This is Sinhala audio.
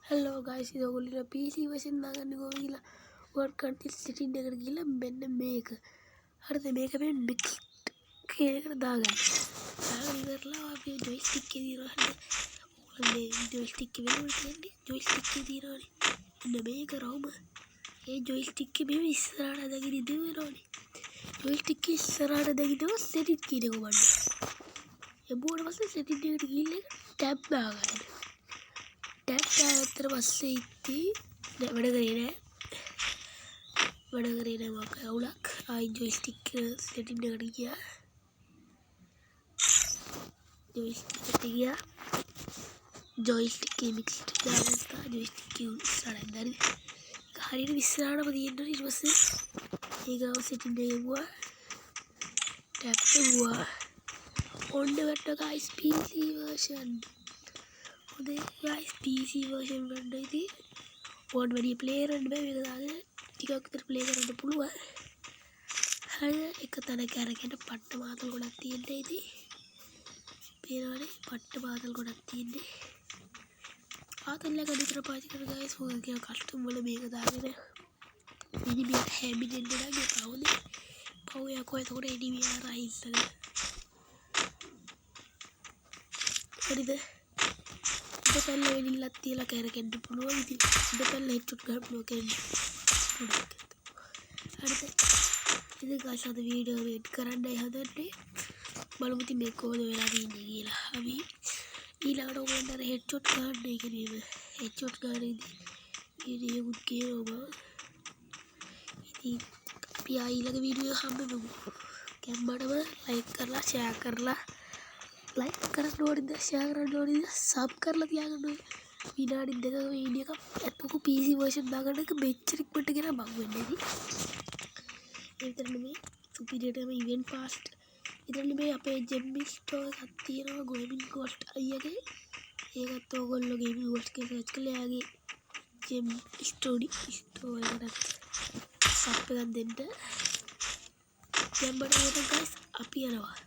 Hello guys, ఇది ఒకళ్ళు PC version දාගන්න ඕන කියලා work control setting එකට ගිහලා මෙන්න මේක. හරිද? මේක මේ mixed එකට දාගන්න. දාගෙන ඉවරලා අපි joystick එකේ දිනනවා. ඔයගොල්ලෝ joystick එක වෙනුවට කියන්නේ joystick එකේ දිනවනේ. මෙන්න මේක රවුම. ඒ joystick එක මෙහෙම ඉස්සරහට දාගෙන ඉඳිනවනේ. joystick එක ඉස්සරහට දාගෙන setting කියන එක වඩ. එබුවට පස්සේ setting එකට ගිහලා tab දාගන්න. tab දාගත්තට පස්සේ ඉතින් වැඩ කරේ නෑ මොකක් අවුලක්. ආයි joystick setting එකට ගියා. joystick එකට ගියා. joystick එක mixed දාගත්තා. joystick එක ඉස්සරහින් දාන්න. හරියට ඉස්සරහටම තියෙනවා. ඊට පස්සේ ඒකව setting එක ගුවා. tab ගුවා. ඔන්න වැට්ට guys PC version. හොඳයි guys PC version ගන්න ඉතින් ඕන් වැඩි play කරන්න බෑ මේක දාගෙන ටිකක් විතර play කරන්න පුළුවන්. හරිද? එක තැනක අරගෙන පට්ට මාතල් ගොඩක් තියෙන්නේ ඉතින් පේනවනේ පට්ට මාතල් ගොඩක් තියෙන්නේ. ආතල් එක විතර පාවිච්චි කරලා guys මොකද කියන කස්ටම් වල මේක දාගෙන ඉනිමියට හැමිනෙන්න නම් මේ පවුනේ පවු යකෝ එතකොට ඉනිමිය රයිස් එක හරිද? ඉතපල්ල වෙලිල්ලක් තියලා කරකෙන්න පුළුවන් ඉතින් ඉතපල්ල හෙඩ්ෂොට් ගන්න පුළුවන් කෙනෙක්. හරිද? ඉතින් guys අද වීඩියෝ එඩිට් කරන්නයි හදන්නේ. බලමු ඉතින් මේක කොහොමද වෙලා තියෙන්නේ කියලා. අපි ඊළඟට ඔයගොල්ලන්ට අර හෙඩ්ෂොට් ගන්න එක නේද? හෙඩ්ෂොට් ගන්න වීඩියෝ එකක් කියනවා. ඉතින් අපි ඊළඟ වීඩියෝ හම්බෙමු. කැම්මඩම ලයික් කරලා ෂෙයා කරලා like කරන්න ඕනිද share කරන්න ඕනිද sub කරලා තියාගන්න ඕනේ. විනාඩි 2ක වීඩියෝ එකක් අතපොකු PC version දාගන්න එක මෙච්චර ඉක්මනට ගෙන මං වෙන්නේ ඉතින්. ඒ විතර නෙමෙයි superior එකම event fast. ඉතින් මේ අපේ Gemini store එකක් තියෙනවා Gaming Ghost අයියාගේ. ඒකත් ඕගොල්ලෝ Gaming Ghost එක search කරලා යාගේ Gemini store එකට sub එකක් දෙන්න. දැන් බලන්න guys අපි යනවා.